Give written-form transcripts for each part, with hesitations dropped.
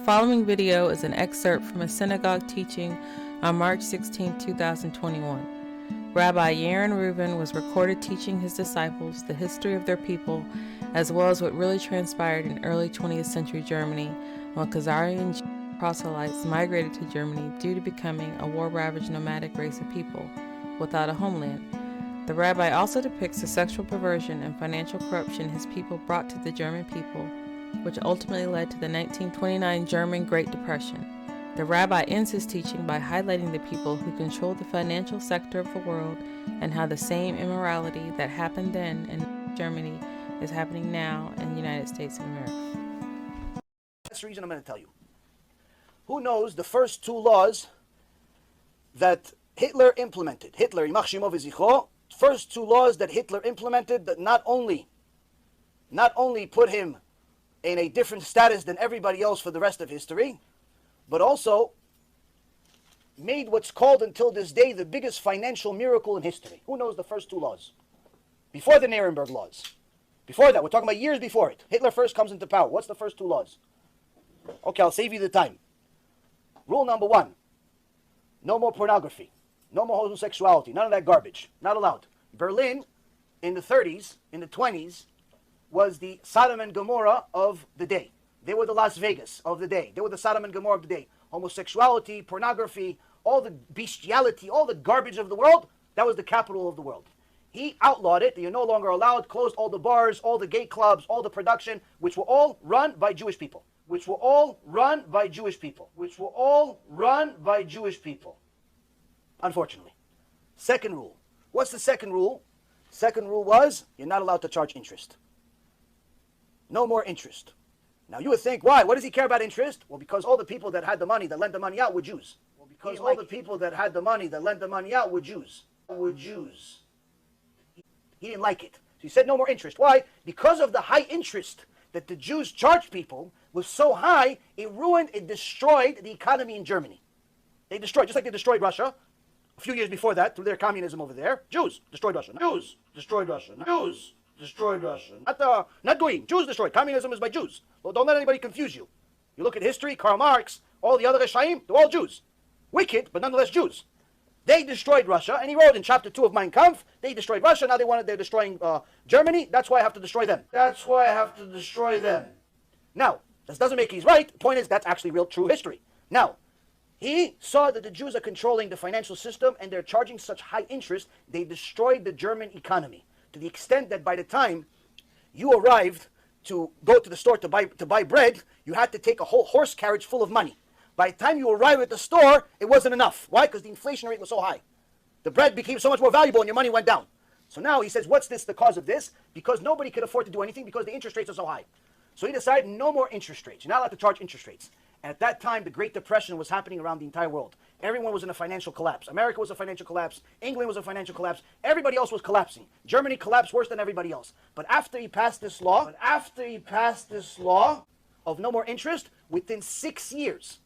following video is an excerpt from a synagogue teaching on March 16, 2021. Rabbi Yaron Reuven was recorded teaching his disciples the history of their people, as well as what really transpired in early 20th century Germany when Khazarian proselytes migrated to Germany due to becoming a war-ravaged nomadic race of people without a homeland. The rabbi also depicts the sexual perversion and financial corruption his people brought to the German people, which ultimately led to the 1929 German Great Depression. The rabbi ends his teaching by highlighting the people who control the financial sector of the world and how the same immorality that happened then in Germany is happening now in the United States of America. That's the reason I'm going to tell you. Who knows the first two laws that Hitler implemented? Hitler, Yimach Shemo v'Zichro, first two laws that Hitler implemented that not only put him in a different status than everybody else for the rest of history, but also made what's called until this day the biggest financial miracle in history. Who knows the first two laws? Before the Nuremberg laws. Before that, we're talking about years before it. Hitler first comes into power. What's the first two laws? Okay, I'll save you the time. Rule number one, no more pornography. No more homosexuality. None of that garbage. Not allowed. Berlin, in the 30s, in the 20s, was the Sodom and Gomorrah of the day. They were the Las Vegas of the day. They were the Sodom and Gomorrah of the day. Homosexuality, pornography, all the bestiality, all the garbage of the world, that was the capital of the world. He outlawed it. You're no longer allowed, closed all the bars, all the gay clubs, all the production, which were all run by Jewish people. Which were all run by Jewish people. Which were all run by Jewish people. Unfortunately. Second rule. What's the second rule? Second rule was, you're not allowed to charge interest. No more interest. Now you would think, why? What does he care about interest? Well, because all the people that had the money, that lent the money out, were Jews. Well, because all the people that had the money, that lent the money out, were Jews. He didn't like it. So he said no more interest. Why? Because of the high interest that the Jews charged people was so high, it destroyed the economy in Germany. They destroyed, just like they destroyed Russia. A few years before that, through their communism over there, Jews destroyed Russia. Jews destroyed Russia. Jews destroyed Russia. Not Goyim. Jews destroyed. Communism is by Jews. Well, don't let anybody confuse you. You look at history, Karl Marx, all the other Reshaim, they're all Jews. Wicked, but nonetheless Jews. They destroyed Russia, and he wrote in chapter 2 of Mein Kampf, they destroyed Russia, now they're destroying Germany, that's why I have to destroy them. Now, this doesn't make he's right. The point is, that's actually real, true history. Now, he saw that the Jews are controlling the financial system and they're charging such high interest, they destroyed the German economy. To the extent that by the time you arrived to go to the store to buy bread, you had to take a whole horse carriage full of money. By the time you arrived at the store, it wasn't enough. Why? Because the inflation rate was so high. The bread became so much more valuable and your money went down. So now he says, what's the cause of this? Because nobody could afford to do anything because the interest rates are so high. So he decided no more interest rates. You're not allowed to charge interest rates. And at that time, the Great Depression was happening around the entire world. Everyone was in a financial collapse. America was a financial collapse. England was a financial collapse. Everybody else was collapsing. Germany collapsed worse than everybody else. But after he passed this law of no more interest, within 6 years,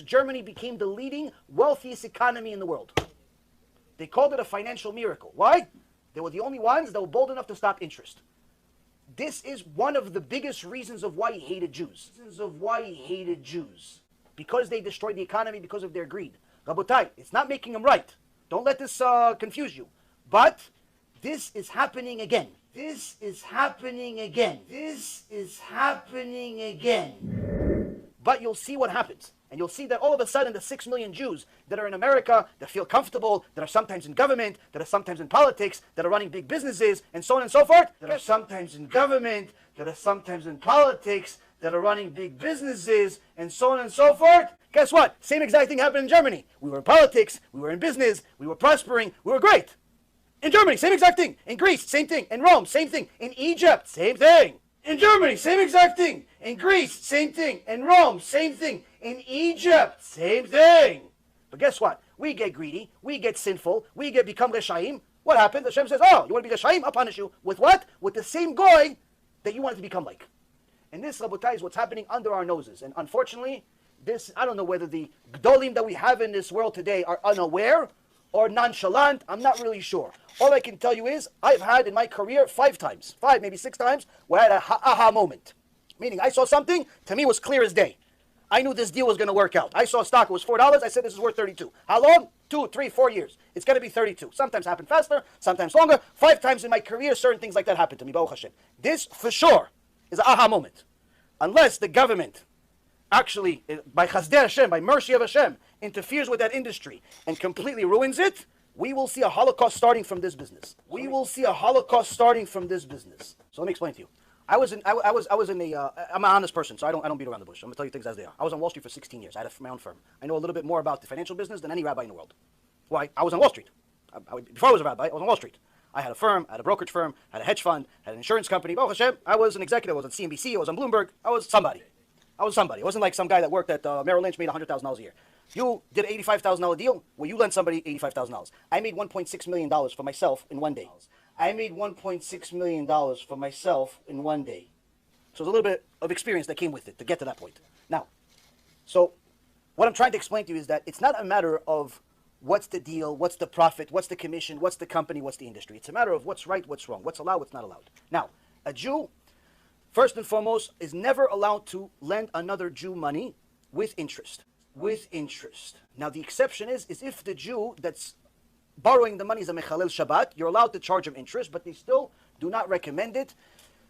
Germany became the leading, wealthiest economy in the world. They called it a financial miracle. Why? They were the only ones that were bold enough to stop interest. This is one of the biggest reasons of why he hated Jews. Because they destroyed the economy because of their greed. Rabotai, it's not making them right. Don't let this confuse you. But this is happening again. But you'll see what happens. And you'll see that all of a sudden the 6 million Jews that are in America, that feel comfortable, that are sometimes in government, that are sometimes in politics, that are running big businesses, and so on and so forth, that are sometimes in government, that are sometimes in politics, that are running big businesses, and so on and so forth. Guess what? Same exact thing happened in Germany. We were in politics, we were in business, we were prospering, we were great. In Germany, same exact thing. In Greece, same thing. In Rome, same thing. In Egypt, same thing. In Germany, same exact thing. In Greece, same thing. In Rome, same thing. In Egypt, same thing. But guess what? We get greedy. We get sinful. We become Reshaim. What happens? Hashem says, oh, you want to be Reshaim? I'll punish you. With what? With the same goy that you wanted to become like. And this, Rabotai, is what's happening under our noses. And unfortunately, this, I don't know whether the Gdolim that we have in this world today are unaware or nonchalant. I'm not really sure. All I can tell you is, I've had in my career 5 times, 5, maybe 6 times, where I had a aha moment. Meaning, I saw something, to me was clear as day. I knew this deal was going to work out. I saw stock, it was $4. I said this is worth 32. How long? 2, 3, 4 years. It's going to be 32. Sometimes happen faster, sometimes longer. 5 times in my career, certain things like that happened to me. Baruch Hashem. This, for sure, is an aha moment. Unless the government actually, by Chazdei Hashem, by mercy of Hashem, interferes with that industry and completely ruins it, we will see a Holocaust starting from this business. We will see a Holocaust starting from this business. So let me explain to you. I'm an honest person, so I don't beat around the bush. I'm going to tell you things as they are. I was on Wall Street for 16 years. I had my own firm. I know a little bit more about the financial business than any rabbi in the world. Why? I was on Wall Street. Before I was a rabbi, I was on Wall Street. I had a firm, I had a brokerage firm, I had a hedge fund, I had an insurance company. Baruch Hashem, I was an executive. I was on CNBC, I was on Bloomberg. I was somebody. I wasn't like some guy that worked at Merrill Lynch, made $100,000 a year. You did an $85,000 deal where you lent somebody $85,000. I made $1.6 million for myself in one day. I made $1.6 million for myself in one day. So there's a little bit of experience that came with it to get to that point. Now, so what I'm trying to explain to you is that it's not a matter of what's the deal, what's the profit, what's the commission, what's the company, what's the industry. It's a matter of what's right, what's wrong, what's allowed, what's not allowed. Now, a Jew, first and foremost, is never allowed to lend another Jew money with interest. With interest. Now, the exception is if the Jew that's borrowing the money is a mechalel Shabbat, you're allowed to charge him interest, but they still do not recommend it,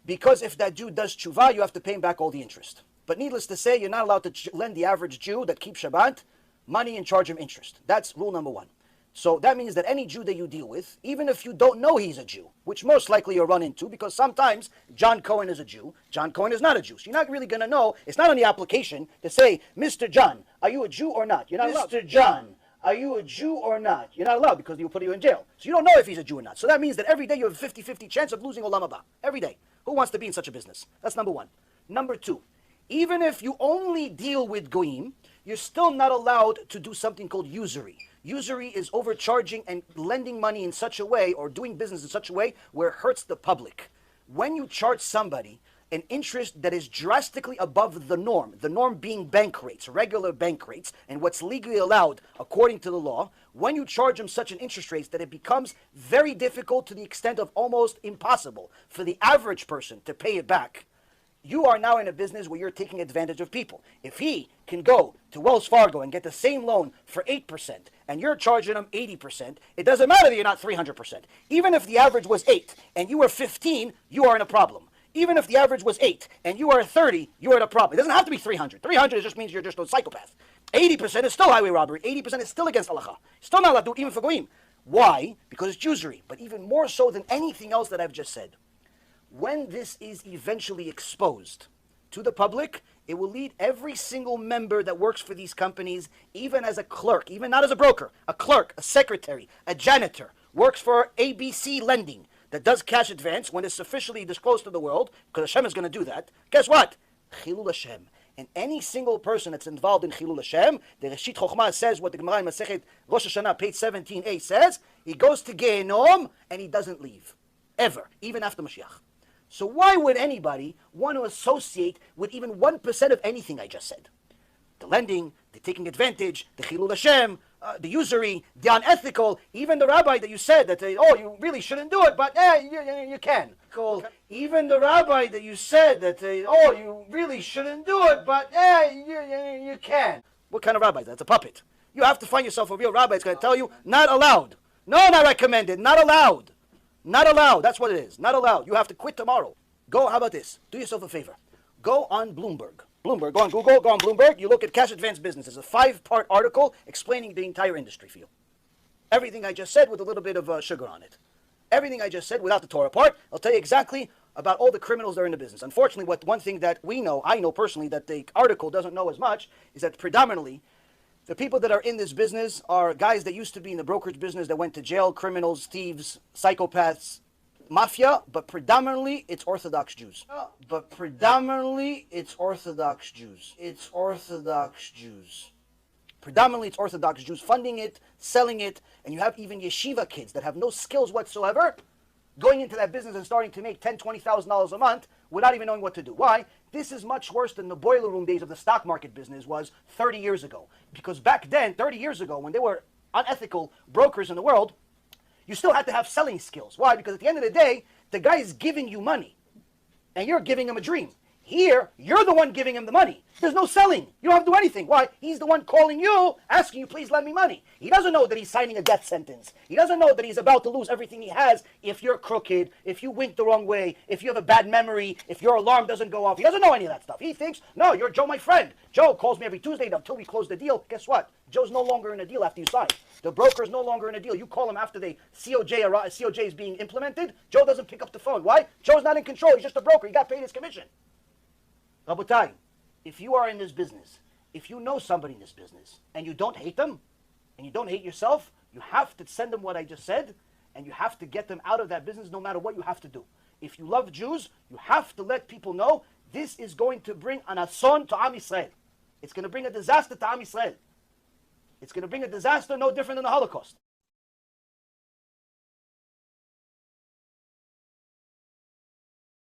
because if that Jew does tshuva, you have to pay him back all the interest. But needless to say, you're not allowed to lend the average Jew that keeps Shabbat money and charge him interest. That's rule number 1. So that means that any Jew that you deal with, even if you don't know he's a Jew, which most likely you'll run into, because sometimes John Cohen is a Jew, John Cohen is not a Jew. So you're not really going to know. It's not on the application to say, Mr. John, are you a Jew or not? You're not allowed. Mr. John, are you a Jew or not? You're not allowed, because he'll put you in jail. So you don't know if he's a Jew or not. So that means that every day you have a 50-50 chance of losing Olam Haba. Every day. Who wants to be in such a business? That's number 1. Number 2, even if you only deal with Goyim, you're still not allowed to do something called usury. Usury is overcharging and lending money in such a way, or doing business in such a way where it hurts the public. When you charge somebody an interest that is drastically above the norm being bank rates, regular bank rates, and what's legally allowed according to the law, when you charge them such an interest rate that it becomes very difficult, to the extent of almost impossible for the average person to pay it back, you are now in a business where you're taking advantage of people. If he can go to Wells Fargo and get the same loan for 8%, and you're charging him 80%, it doesn't matter that you're not 300%. Even if the average was 8 and you were 15, you are in a problem. Even if the average was 8 and you are 30, you are in a problem. It doesn't have to be 300. 300 just means you're just a psychopath. 80% is still highway robbery. 80% is still against halacha. Still not allowed to do, even for goyim. Why? Because it's usury. But even more so than anything else that I've just said, when this is eventually exposed to the public, it will lead every single member that works for these companies, even as a clerk, even not as a broker, a clerk, a secretary, a janitor, works for ABC Lending, that does cash advance when it's officially disclosed to the world, because Hashem is going to do that. Guess what? Chilul Hashem. And any single person that's involved in Chilul Hashem, the Reshit Chochmah says what the Gemara in Masechet Rosh Hashanah, page 17a says, he goes to Gehenom and he doesn't leave. Ever. Even after Mashiach. So why would anybody want to associate with even 1% of anything I just said? The lending, the taking advantage, the Chilul Hashem, the usury, the unethical, even the rabbi that you said that, you really shouldn't do it, but you can. Even the rabbi that you said that, you really shouldn't do it, but you can. What kind of rabbi is that? It's a puppet. You have to find yourself a real rabbi that's going to tell you, not allowed. No, not recommended, not allowed. Not allowed. That's what it is. Not allowed. You have to quit tomorrow. Go, how about this? Do yourself a favor. Go on Bloomberg. Go on Google, go on Bloomberg. You look at cash advance business. It's a 5-part article explaining the entire industry for you. Everything I just said with a little bit of sugar on it. Everything I just said without the Torah part. I'll tell you exactly about all the criminals that are in the business. Unfortunately, one thing that I know personally, that the article doesn't know as much, is that predominantly the people that are in this business are guys that used to be in the brokerage business that went to jail, criminals, thieves, psychopaths, mafia, but predominantly it's Orthodox Jews. Predominantly it's Orthodox Jews funding it, selling it, and you have even yeshiva kids that have no skills whatsoever going into that business and starting to make $10,000, $20,000 a month without even knowing what to do. Why? This is much worse than the boiler room days of the stock market business was 30 years ago. Because back then, 30 years ago, when there were unethical brokers in the world, you still had to have selling skills. Why? Because at the end of the day, the guy is giving you money, and you're giving him a dream. Here, you're the one giving him the money. There's no selling. You don't have to do anything. Why? He's the one calling you, asking you, please lend me money. He doesn't know that he's signing a death sentence. He doesn't know that he's about to lose everything he has if you're crooked, if you wink the wrong way, if you have a bad memory, if your alarm doesn't go off. He doesn't know any of that stuff. He thinks, no, you're Joe, my friend. Joe calls me every Tuesday until we close the deal. Guess what? Joe's no longer in a deal after you sign. The broker is no longer in a deal. You call him after the COJ is being implemented. Joe doesn't pick up the phone. Why? Joe's not in control. He's just a broker. He got paid his commission. Rabotai, if you are in this business, if you know somebody in this business, and you don't hate them, and you don't hate yourself, you have to send them what I just said, and you have to get them out of that business no matter what you have to do. If you love Jews, you have to let people know this is going to bring an ason to Am Yisrael. It's going to bring a disaster to Am Yisrael. It's going to bring a disaster no different than the Holocaust.